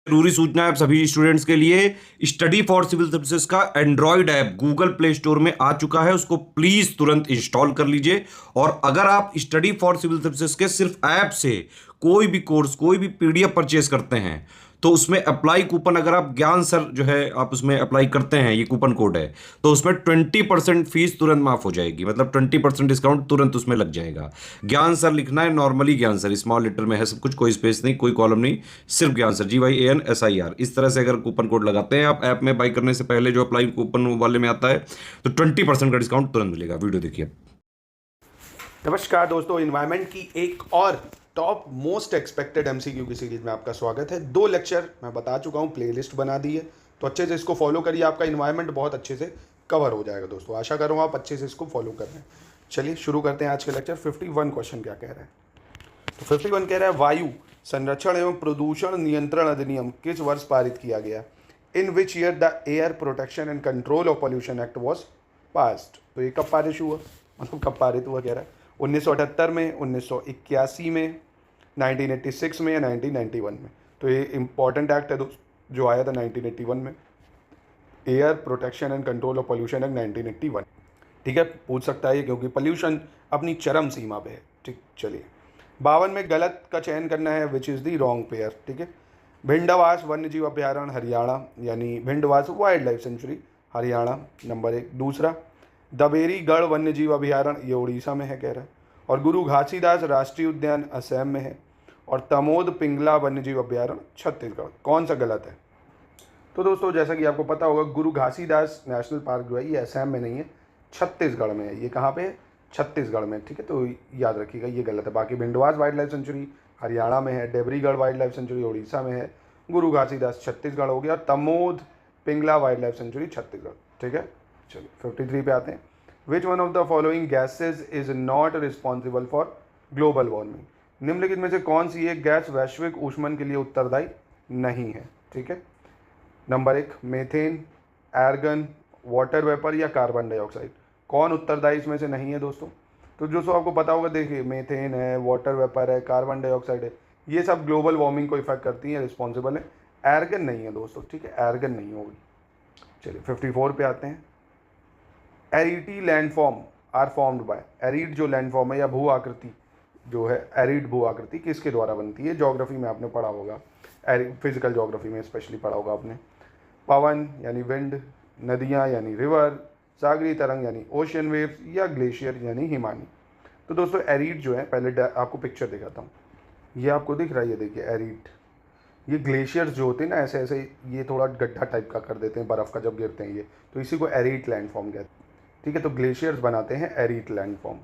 जरूरी सूचना है आप सभी स्टूडेंट्स के लिए। स्टडी फॉर सिविल सर्विसेज का Android app Google play store में आ चुका है, उसको प्लीज तुरंत इंस्टॉल कर लीजिए। और अगर आप स्टडी फॉर सिविल सर्विसेज के सिर्फ ऐप से कोई भी कोर्स, कोई भी पीडीएफ परचेज करते हैं तो उसमें अप्लाई कूपन, अगर आप ज्ञान सर जो है आप उसमें अप्लाई करते हैं, ये कूपन कोड है, तो उसमें 20% फीस तुरंत माफ हो जाएगी। मतलब 20% डिस्काउंट तुरंत उसमें लग जाएगा। ज्ञान सर लिखना है, नॉर्मली ज्ञान सर स्मॉल लेटर में है सब कुछ, कोई स्पेस नहीं, कोई कॉलम नहीं, सिर्फ ज्ञान सर, GYANSIR। इस तरह से अगर कूपन कोड लगाते हैं आप ऐप में बाई करने से पहले, जो अप्लाई कूपन वाले में आता है, तो 20% का डिस्काउंट तुरंत मिलेगा। वीडियो देखिए। नमस्कार दोस्तों, इन्वायरमेंट की एक और टॉप मोस्ट एक्सपेक्टेड एमसीक्यू की सीरीज में आपका स्वागत है। 2 लेक्चर मैं बता चुका हूँ, प्लेलिस्ट बना दी है, तो अच्छे से इसको फॉलो करिए। आपका इन्वायरमेंट बहुत अच्छे से कवर हो जाएगा दोस्तों। आशा करूँगा आप अच्छे से इसको फॉलो कर रहे हैं। चलिए शुरू करते हैं आज के लेक्चर। 51 क्वेश्चन क्या कह रहा है? तो 51 कह रहा है, वायु संरक्षण एवं प्रदूषण नियंत्रण अधिनियम किस वर्ष पारित किया गया? In which year the air protection and control of pollution act was passed. तो ये कब पारित हुआ, मतलब कब पारित हुआ कह रहा है? 1978 में, 1981 में, 1986 में या 1991 में? तो ये इंपॉर्टेंट एक्ट है जो आया था 1981 में, air protection and control of pollution act 1981। ठीक है, पूछ सकता है ये क्योंकि पॉल्यूशन अपनी चरम सीमा पे है। ठीक, चलिए 52 में गलत का चयन करना है, which is the wrong pair. ठीक है, भिंडवास वन्यजीव अभ्यारण्य हरियाणा, यानी Bhindawas wild life sanctuary Haryana, number 1। दूसरा, दबेरीगढ़ वन्यजीव अभ्यारण्य, ये उड़ीसा में है कह रहा है। और गुरु घासीदास राष्ट्रीय उद्यान असम में है। और तमोद पिंगला वन्यजीव अभ्यारण्य छत्तीसगढ़। कौन सा गलत है? तो दोस्तों जैसा कि आपको पता होगा, गुरु घासीदास नेशनल पार्क जो है ये असम में नहीं है, छत्तीसगढ़ में है। ये कहाँ पे है? छत्तीसगढ़ में। ठीक है, तो याद रखिएगा ये गलत है। बाकी Bhindawas wild life sanctuary Haryana में है, Debrigarh wild life sanctuary Orissa में है, गुरु घासीदास छत्तीसगढ़ हो गया, और Tamor Pingla wild life sanctuary Chhattisgarh. ठीक है, चलिए 53 पे आते हैं। Which one of the following gases is not responsible for global warming. निम्नलिखित में से कौन सी एक गैस वैश्विक ऊष्मन के लिए उत्तरदायी नहीं है? ठीक है, number 1 methane, argan, water vapour या कार्बन डाइऑक्साइड। कौन उत्तरदायी इसमें से नहीं है दोस्तों? तो दोस्तों आपको पता होगा, देखिए मेथेन है, वाटर वेपर है, कार्बन डाइऑक्साइड है, ये सब ग्लोबल वार्मिंग को इफेक्ट करती हैं, रिस्पॉन्सिबल है। एर्गन नहीं है दोस्तों। ठीक है, एर्गन नहीं होगी। चलिए 54 पे आते हैं। Arid landform are formed by. Arid जो लैंडफॉर्म है या भू आकृति जो है, एरिड भू आकृति किसके द्वारा बनती है? ज्योग्राफी में आपने पढ़ा होगा, फिजिकल ज्योग्राफी में स्पेशली पढ़ा होगा आपने। पवन यानी विंड, नदियाँ यानी रिवर, सागरी तरंग यानी ओशियन वेव्स, या ग्लेशियर यानी हिमानी। तो दोस्तों एरिड जो है, पहले आपको पिक्चर दिखाता हूँ। ये आपको दिख रहा है, ये देखिए एरिड। ये ग्लेशियर्स जो होते हैं ना, ऐसे ऐसे ये थोड़ा गड्ढा टाइप का कर देते हैं बर्फ़ का जब गिरते हैं ये, तो इसी को एरिड लैंडफॉर्म कहते हैं। ठीक है, तो ग्लेशियर्स बनाते हैं एरिड लैंडफॉर्म।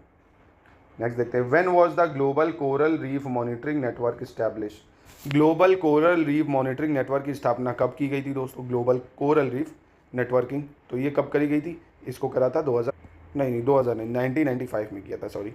नेक्स्ट देखते हैं, when was the global coral reef monitoring network establish. Global coral reef monitoring network की स्थापना कब की गई थी दोस्तों? ग्लोबल कोरल रीफ नेटवर्किंग, तो ये कब करी गई थी? इसको करा था 2000 नहीं 2000 नहीं 1995 में किया था, सॉरी।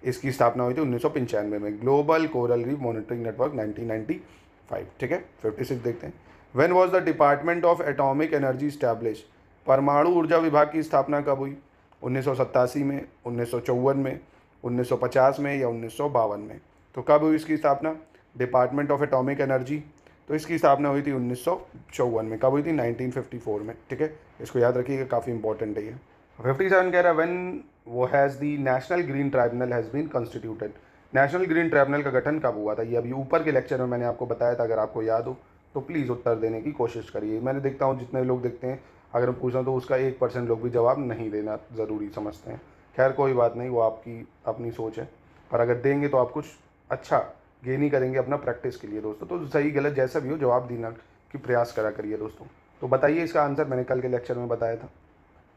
इसकी स्थापना हुई थी 1995 में, global coral reef monitoring network 1995। ठीक है, 56 देखते हैं। When was the department of atomic energy establish. परमाणु ऊर्जा विभाग की स्थापना कब हुई? 1987 में, 1954 में, 1950 में या 1952 में? तो कब हुई इसकी स्थापना? डिपार्टमेंट ऑफ एटॉमिक एनर्जी, तो इसकी स्थापना हुई थी 1954 में। कब हुई थी? 1954 में। ठीक है, इसको याद रखिएगा, काफ़ी इंपॉर्टेंट है ये। 57 कह रहा है, व्हेन वो has the national green tribunal has been constituted. National green tribunal का गठन कब हुआ था? ये अभी ऊपर के लेक्चर में मैंने आपको बताया था, अगर आपको याद हो तो प्लीज़ उत्तर देने की कोशिश करिए। मैंने देखता हूँ जितने लोग देखते हैं, अगर मैं पूछा तो उसका 1% लोग भी जवाब नहीं देना ज़रूरी समझते हैं। खैर कोई बात नहीं, वो आपकी अपनी सोच है, पर अगर देंगे तो आप कुछ अच्छा गेन ही करेंगे अपना प्रैक्टिस के लिए दोस्तों। तो सही गलत जैसा भी हो, जवाब देना की प्रयास करा करिए दोस्तों। तो बताइए इसका आंसर, मैंने कल के लेक्चर में बताया था।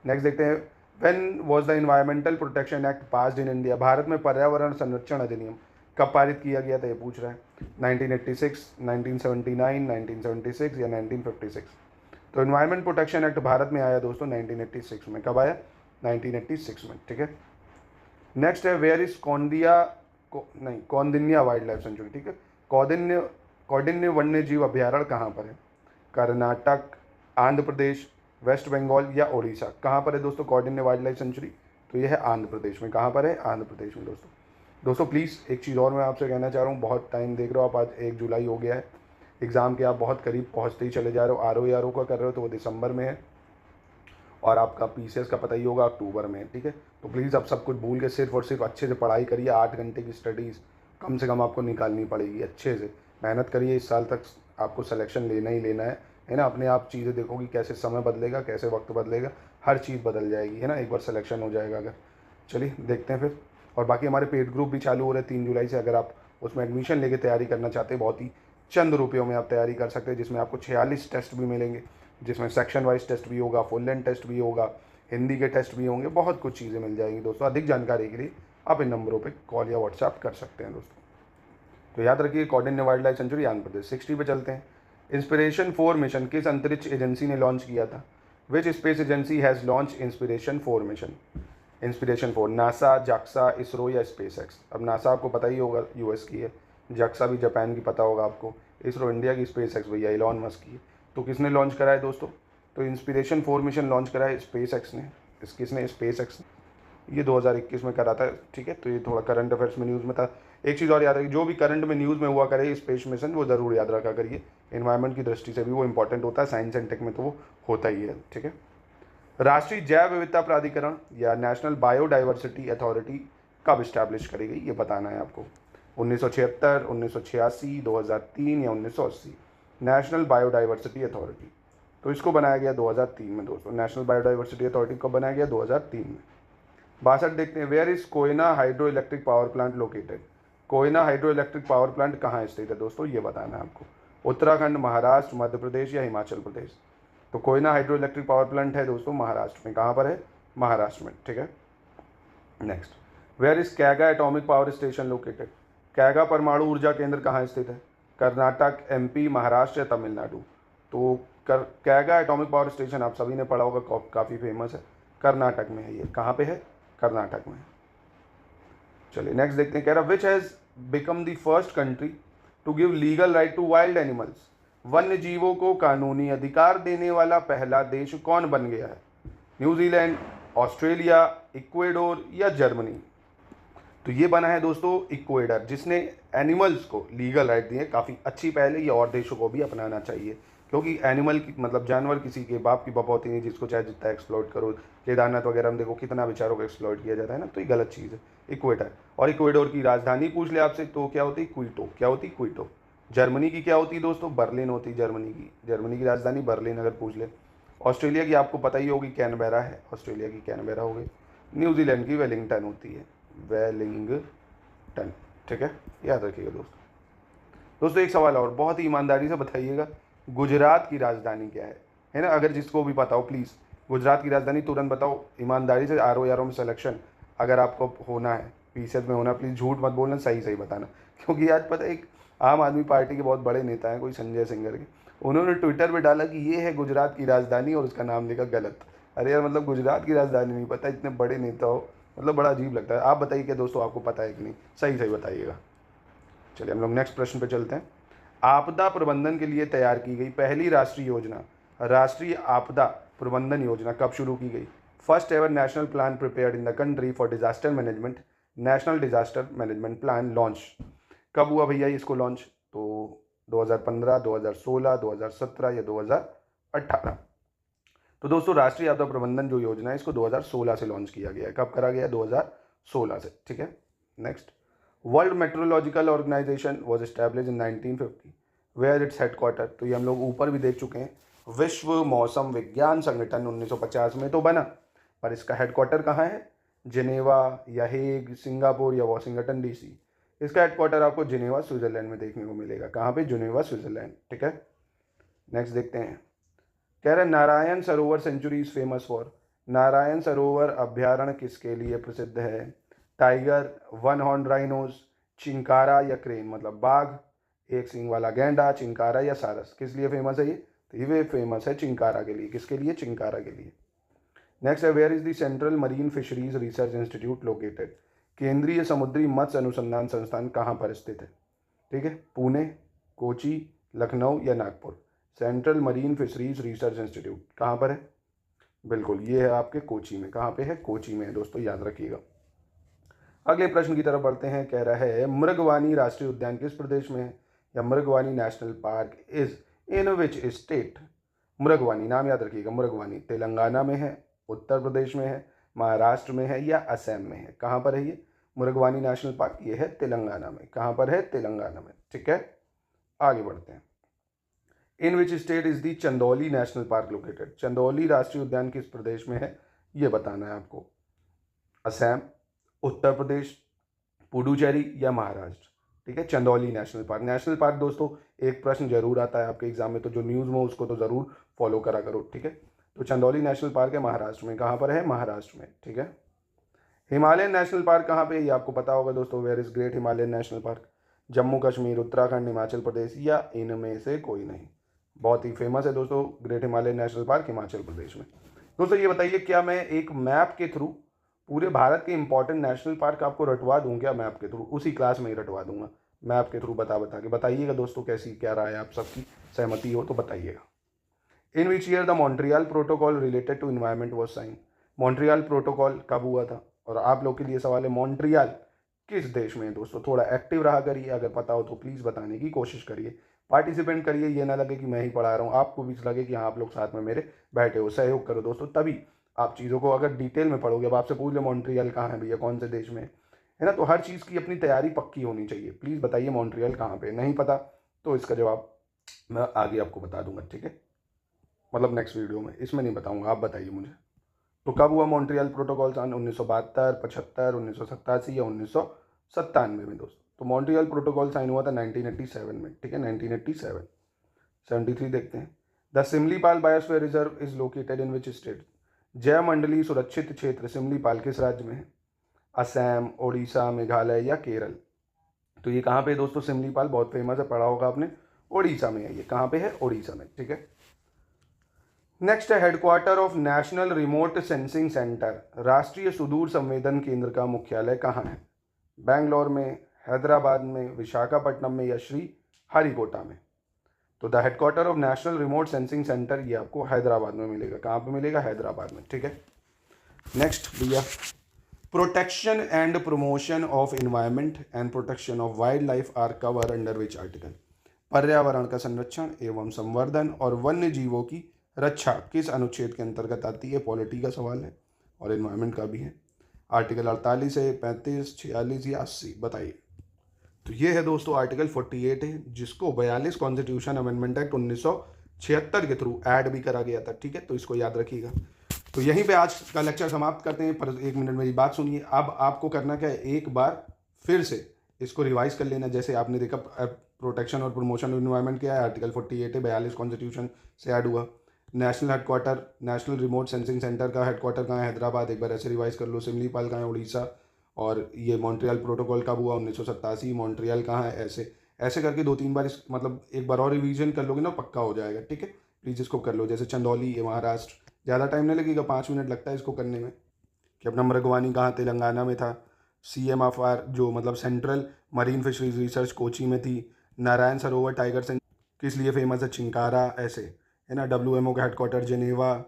नेक्स्ट देखते हैं, when was the environmental protection act passed in India. Bharat में पर्यावरण संरक्षण अधिनियम कब पारित किया गया था? ये पूछ रहा है। 1986, 1979, 1976 या 1956? तो एनवायरमेंट प्रोटेक्शन एक्ट भारत में आया दोस्तों 1986 में। कब आया? 1986 में। ठीक है, नेक्स्ट है, where is Kaundinya wild life sanctuary. ठीक है, कौंडिन्य वन्य जीव अभ्यारण्य कहाँ पर है? कर्नाटक, आंध्र प्रदेश, वेस्ट बंगाल या उड़ीसा? कहाँ पर है दोस्तों कौंडिन्य वाइल्ड लाइफ सेंचुरी? तो ये है आंध्र प्रदेश में। कहाँ पर है? आंध्र प्रदेश में दोस्तों। प्लीज़ एक चीज़ और मैं आपसे कहना चाह रहा हूँ, बहुत टाइम देख रहे हो आप, आज 1 जुलाई हो गया है। एग्ज़ाम के आप बहुत करीब पहुंचते ही चले जा रहे हो। RO का कर रहे हो तो वो दिसंबर में है, और आपका PCS का पता ही होगा अक्टूबर में है, ठीक है। तो प्लीज़ अब सब कुछ भूल के सिर्फ और सिर्फ अच्छे से पढ़ाई करिए। 8 घंटे की स्टडीज़ कम से कम आपको निकालनी पड़ेगी, अच्छे से मेहनत करिए। इस साल तक आपको सिलेक्शन लेना ही लेना है ना। अपने आप चीज़ें देखोगी कैसे समय बदलेगा, कैसे वक्त बदलेगा, हर चीज़ बदल जाएगी, है ना, एक बार सिलेक्शन हो जाएगा अगर। चलिए देखते हैं फिर। और बाकी हमारे पेड ग्रुप भी चालू हो रहे हैं 3 जुलाई से। अगर आप उसमें एडमिशन लेके तैयारी करना चाहते हैं, बहुत ही चंद रुपयों में आप तैयारी कर सकते हैं, जिसमें आपको 46 टेस्ट भी मिलेंगे, जिसमें सेक्शन वाइज टेस्ट भी होगा, फुल लेंथ टेस्ट भी होगा, हिंदी के टेस्ट भी होंगे, बहुत कुछ चीज़ें मिल जाएंगी दोस्तों। अधिक जानकारी के लिए आप इन नंबरों पे कॉल या व्हाट्सएप कर सकते हैं दोस्तों। तो याद रखिए, Kaundinya wild life sanctuary Andhra Pradesh. 60 पे चलते हैं। इंस्पिरेशन 4 मिशन किस अंतरिक्ष एजेंसी ने लॉन्च किया था? Which space agency has launch inspiration 4 mission? Inspiration 4 NASA, JAXA, ISRO या स्पेसएक्स? अब नासा आपको पता ही होगा, US की है। जाक्सा भी जापान की पता होगा आपको। इसरो इंडिया की, स्पेसएक्स भैया इलॉन मस्क की है। तो किसने लॉन्च करा है दोस्तों? तो इंस्पिरेशन 4 मिशन लॉन्च करा है स्पेसएक्स ने। किसने? स्पेसएक्स ने। ये 2021 में करा था, ठीक है। तो ये थोड़ा करंट अफेयर्स में न्यूज़ में था। एक चीज़ और याद रखिए, जो भी करंट में न्यूज़ में हुआ करे स्पेस मिशन, वो ज़रूर याद रखा करिए। एनवायरनमेंट की दृष्टि से भी वो इंपॉर्टेंट होता है, साइंस एंड टेक में तो वो होता ही है, ठीक है। राष्ट्रीय जैव विविधता प्राधिकरण या नेशनल बायोडाइवर्सिटी अथॉरिटी कब इस्टेब्लिश करी गई, ये बताना है आपको। 1976, 1986, 2003 या 1980? नेशनल बायोडाइवर्सिटी अथॉरिटी, तो इसको बनाया गया 2003 में दोस्तों। नेशनल बायोडाइवर्सिटी अथॉरिटी कब बनाया गया? 2003 में। 62 देखते हैं। Where is Koyna hydro electric power plant located? Koyna hydro electric power plant कहाँ स्थित है दोस्तों, ये बताना है आपको। उत्तराखंड, महाराष्ट्र, मध्य प्रदेश या हिमाचल प्रदेश? तो Koyna hydro electric power plant है दोस्तों महाराष्ट्र में। कहाँ पर है? महाराष्ट्र में, ठीक है। Next, where is Kaiga atomic power station located? Kaiga परमाणु ऊर्जा केंद्र कहाँ स्थित है? कर्नाटक, MP, महाराष्ट्र या तमिलनाडु? तो कैगा एटॉमिक पावर स्टेशन आप सभी ने पढ़ा होगा, काफ़ी फेमस है, कर्नाटक में है ये। कहाँ पे है? कर्नाटक में। चलिए नेक्स्ट देखते हैं। कह रहा which has become the first country to give legal right to wild animals? वन्य जीवों को कानूनी अधिकार देने वाला पहला देश कौन बन गया है? न्यूजीलैंड, ऑस्ट्रेलिया, इक्वेडोर या जर्मनी? तो ये बना है दोस्तों इक्वेडर, जिसने एनिमल्स को लीगल राइट दिए। काफ़ी अच्छी पहल है, ये और देशों को भी अपनाना चाहिए, क्योंकि एनिमल की मतलब जानवर किसी के बाप की बपौती नहीं, जिसको चाहे जितना एक्सप्लॉइट करो। केदारनाथ वगैरह में देखो कितना बेचारों को एक्सप्लॉइट किया जाता है ना, तो ये गलत चीज़ है। इक्वेडर। और इक्वेडोर की राजधानी पूछ ले आपसे तो क्या होती? क्विटो। क्या होती? क्विटो। जर्मनी की क्या होती है दोस्तों? बर्लिन होती। जर्मनी की राजधानी बर्लिन अगर पूछ ले। ऑस्ट्रेलिया की आपको पता ही होगी, कैनबेरा है। ऑस्ट्रेलिया की कैनबेरा हो गई। न्यूजीलैंड की वेलिंगटन होती है, वेलिंगटन, ठीक है, याद रखिएगा दोस्तों। एक सवाल और, बहुत ही ईमानदारी से बताइएगा, गुजरात की राजधानी क्या है ना? अगर जिसको भी पता हो प्लीज़ गुजरात की राजधानी तुरंत बताओ, ईमानदारी से। RO में सिलेक्शन अगर आपको होना है, PCS में होना, प्लीज़ झूठ मत बोलना, सही सही बताना। क्योंकि आज पता है, एक आम आदमी पार्टी के बहुत बड़े नेता हैं, कोई संजय सिंह के, उन्होंने ट्विटर पर डाला कि ये है गुजरात की राजधानी और उसका नाम लिखा गलत। अरे यार, मतलब गुजरात की राजधानी नहीं पता, इतने बड़े नेता हो, मतलब बड़ा अजीब लगता है। आप बताइए कि दोस्तों आपको पता है कि नहीं, सही सही बताइएगा। चलिए हम लोग नेक्स्ट प्रश्न पे चलते हैं। आपदा प्रबंधन के लिए तैयार की गई पहली राष्ट्रीय योजना, राष्ट्रीय आपदा प्रबंधन योजना कब शुरू की गई? First ever national plan prepared in the country for disaster management, national disaster management plan launch कब हुआ भैया इसको लॉन्च? तो 2015, 2016, 2017 या 2018? तो दोस्तों राष्ट्रीय आपदा प्रबंधन जो योजना है इसको 2016 से लॉन्च किया गया है। कब करा गया? 2016 से, ठीक है। Next, world meteorological organisation was establish in 1950, where its headquarter? तो ये हम लोग ऊपर भी देख चुके हैं। विश्व मौसम विज्ञान संगठन 1950 में तो बना, पर इसका हेडक्वार्टर कहाँ है? जिनेवा या हेग, सिंगापुर या वॉशिंगटन DC? इसका हेडक्वार्टर आपको जिनेवा स्विट्जरलैंड में देखने को मिलेगा। कहाँ पे? जिनेवा स्विट्जरलैंड, ठीक है। नेक्स्ट देखते हैं। कह रहे Narayan Sarovar sanctuary is famous for? Narayan Sarovar अभ्यारण्य किसके लिए प्रसिद्ध है? Tiger, one horn rhinos, chinkara या क्रेन? मतलब बाघ, एक सींग वाला गैंडा, चिंकारा या सारस? किस लिए फेमस है ये? तो ये फेमस है चिंकारा के लिए। किसके लिए? चिंकारा के लिए। नेक्स्ट है, where is the central marine fisheries research institute located? केंद्रीय समुद्री मत्स्य अनुसंधान संस्थान कहाँ पर स्थित है? ठीक है, पुणे, कोची, लखनऊ या Nagpur? Central marine fisheries research institute कहाँ पर है? बिल्कुल ये है आपके कोची में। कहाँ पे है? कोची में है दोस्तों, याद रखिएगा। अगले प्रश्न की तरफ बढ़ते हैं। कह रहा है मृगवानी राष्ट्रीय उद्यान किस प्रदेश में है? या Mrugavani national park is in which state. Mrugavani नाम याद रखिएगा, मृगवानी तेलंगाना में है, उत्तर प्रदेश में है, महाराष्ट्र में है या असम में है। कहाँ पर है ये मृगवानी नेशनल पार्क? ये है तेलंगाना में। कहाँ पर है? तेलंगाना में। ठीक है, आगे बढ़ते हैं। In which state is the Chandauli national park located. Chandauli राष्ट्रीय उद्यान किस प्रदेश में है ये बताना है आपको। असम, उत्तर प्रदेश, पुडुचेरी या महाराष्ट्र। ठीक है, Chandauli national park. National park दोस्तों एक प्रश्न जरूर आता है आपके एग्जाम में, तो जो न्यूज़ में उसको तो ज़रूर फॉलो करा करो। ठीक है, तो चंदौली नेशनल पार्क है महाराष्ट्र में। कहाँ पर है? महाराष्ट्र में। ठीक है, हिमालयन नेशनल पार्क कहाँ पे है ये आपको पता होगा दोस्तों। Where is great Himalayan national park? Jammu Kashmir, Uttarakhand, Himachal Pradesh या इनमें से कोई नहीं। बहुत ही फेमस है दोस्तों great Himalayan national park Himachal Pradesh में। दोस्तों ये बताइए, क्या मैं एक मैप के थ्रू पूरे भारत के इंपॉर्टेंट नेशनल पार्क आपको रटवा दूँ क्या? मैप के थ्रू, उसी क्लास में ही रटवा दूंगा मैप के थ्रू, बता के बताइएगा दोस्तों कैसी क्या राय है, आप सबकी सहमति हो तो बताइएगा। In which year the Montreal protocol related to environment was sign. Montreal protocol कब हुआ था? और आप लोग के लिए सवाल है, मॉन्ट्रियल किस देश में है दोस्तों? थोड़ा एक्टिव रहा करिए, अगर पता हो तो प्लीज़ बताने की कोशिश करिए, पार्टिसिपेंट करिए। ये ना लगे कि मैं ही पढ़ा रहा हूँ, आपको भी लगे कि हाँ आप लोग साथ में मेरे बैठे हो। सहयोग करो दोस्तों, तभी आप चीज़ों को अगर डिटेल में पढ़ोगे। अब आपसे पूछ ले मॉन्ट्रियल कहाँ है भैया, कौन से देश में है ना, तो हर चीज़ की अपनी तैयारी पक्की होनी चाहिए। प्लीज़ बताइए मॉन्ट्रियल कहाँ पे? नहीं पता तो इसका जवाब मैं आगे आपको बता दूंगा। ठीक है, मतलब नेक्स्ट वीडियो में, इसमें नहीं बताऊंगा, आप बताइए मुझे। तो कब हुआ मॉन्ट्रियल प्रोटोकॉल? सन 1972, 75, 1987 या 1997 में दोस्तों। तो मॉन्ट्रियल प्रोटोकॉल साइन हुआ था 1987 में। ठीक है, 1987। 73 देखते हैं। The Simlipal biosphere reserve is located in which state. जयमंडली सुरक्षित क्षेत्र सिमलीपाल किस राज्य में है? असम, ओडिशा, मेघालय या केरल। तो ये कहाँ पे है दोस्तों? सिमलीपाल बहुत फेमस है, पढ़ा होगा आपने, ओडिशा में है ये। कहाँ पे है? ओडिशा में। ठीक है, नेक्स्ट है headquarter of national remote sensing centre. राष्ट्रीय सुदूर संवेदन केंद्र का मुख्यालय कहाँ है? बेंगलोर में, हैदराबाद में, विशाखापट्टनम में या श्री हरिकोटा में। तो the headquarter of national remote sensing centre ये आपको हैदराबाद में मिलेगा। कहाँ पे मिलेगा? हैदराबाद में। ठीक है, नेक्स्ट भैया, protection and promotion of environment and protection of wildlife are cover under which article. पर्यावरण का संरक्षण एवं संवर्धन और वन्य जीवों की रक्षा किस अनुच्छेद के अंतर्गत आती है? पॉलिटी का सवाल है और इन्वायरमेंट का भी है। आर्टिकल 48 है, 35, 46 या 80, बताइए। तो ये है दोस्तों आर्टिकल 48 है, जिसको 42 कॉन्स्टिट्यूशन अमेंडमेंट एक्ट 1976 के थ्रू ऐड भी करा गया था। ठीक है, तो इसको याद रखिएगा। तो यहीं पे आज का लेक्चर समाप्त करते हैं, पर एक मिनट मेरी बात सुनिए। अब आपको करना क्या है, एक बार फिर से इसको रिवाइज कर लेना। जैसे आपने देखा प्रोटेक्शन और प्रमोशन ऑफ इन्वायरमेंट क्या है, आर्टिकल 48 है, 42 कॉन्स्टिट्यूशन से ऐड हुआ। National headquarter, national remote sensing centre का हेडक्वार्टर कहाँ है? हैदराबाद। एक बार ऐसे रिवाइज कर लो। सिमलीपाल कहाँ है? उड़ीसा। और ये मॉन्ट्रियल प्रोटोकॉल कब हुआ? 1987। मॉन्ट्रियल कहाँ है? ऐसे ऐसे करके 2-3 बार इस मतलब एक बार और रिवीजन कर लोगे ना, पक्का हो जाएगा। ठीक है, प्लीज़ इसको कर लो। जैसे चंदौली, ये महाराष्ट्र, ज़्यादा टाइम नहीं लगेगा, 5 मिनट लगता है इसको करने में। कि अपना मृगवानी कहाँ? तेलंगाना में था। CMFR जो मतलब central marine fisheries research Kochi में थी। नारायण सरोवर टाइगर सेंचुरी किस लिए फेमस है? चिंकारा, ऐसे है ना। WMO का हेडक्वार्टर जेनेवा।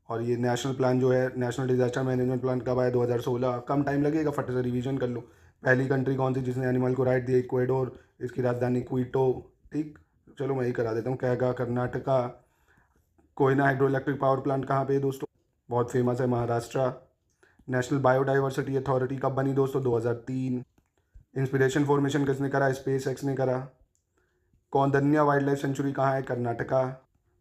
और ये नेशनल प्लान जो है, नेशनल डिजास्टर मैनेजमेंट प्लान कब आया? 2016। कम टाइम लगेगा, फट से रिवीजन कर लो। पहली कंट्री कौन सी जिसने एनिमल को राइट दिया? इक्वेडोर। इसकी राजधानी क्विटो। ठीक, चलो मैं ही करा देता हूँ। Kaiga, Karnataka. Koyna hydro electric power plant कहाँ पे है दोस्तों? बहुत फेमस है, महाराष्ट्र। नेशनल बायोडाइवर्सिटी अथॉरिटी कब बनी दोस्तों? 2003। इंस्पिरेशन फॉर्मेशन किसने करा? स्पेस एक्स ने करा। कौंदन्या वाइल्ड लाइफ सेंचुरी कहाँ है? कर्नाटका।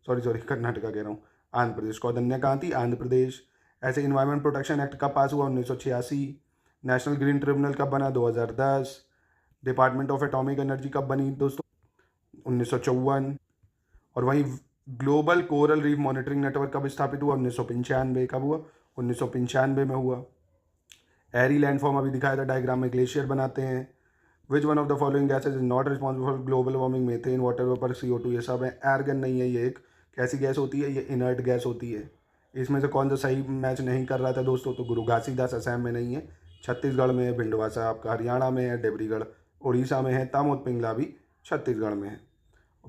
सॉरी कर्नाटका कह रहा हूँ, आंध्र प्रदेश। कौंदन्या कहाँ थी? आंध्र प्रदेश। ऐसे इन्वायरमेंट प्रोटेक्शन एक्ट कब पास हुआ? 1986। नेशनल ग्रीन ट्रिब्यूनल कब बना? 2010। डिपार्टमेंट ऑफ एटॉमिक एनर्जी कब बनी दोस्तों? 1954। और वहीं global coral reef monitoring network कब स्थापित हुआ? 1995। कब हुआ? 1995 में हुआ। एरी लैंडफॉर्म अभी दिखाया था डायग्राम में, ग्लेशियर बनाते हैं। Which one of the following gases is not responsible for global warming? Methane, water vapour, CO2। ये सब है। एर्गन नहीं है, ये एक कैसी गैस होती है? ये इनर्ट गैस होती है। इसमें से कौन सा सही मैच नहीं कर रहा था दोस्तों? तो गुरु घासीदास असम में नहीं है, छत्तीसगढ़ में है। भिंडवासा आपका हरियाणा में है। डेबरीगढ़ उड़ीसा में है। तामोद पिंगला भी छत्तीसगढ़ में है।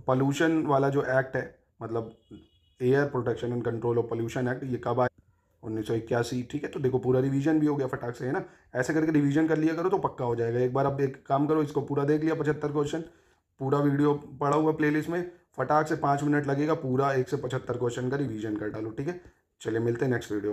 पॉल्यूशन वाला जो एक्ट है, मतलब air protection and control of pollution act, ये कब आया? 1981। ठीक है, तो देखो पूरा रिवीजन भी हो गया फटाक से, है ना। ऐसे करके रिवीजन कर लिया करो तो पक्का हो जाएगा। एक बार अब एक काम करो, इसको पूरा देख लिया 75 क्वेश्चन, पूरा वीडियो पड़ा हुआ प्लेलिस्ट में, फटाक से 5 मिनट लगेगा, पूरा 1 से 75 क्वेश्चन का रिवीजन कर डालो, ठीक है। चलिए मिलते हैं नेक्स्ट वीडियो में।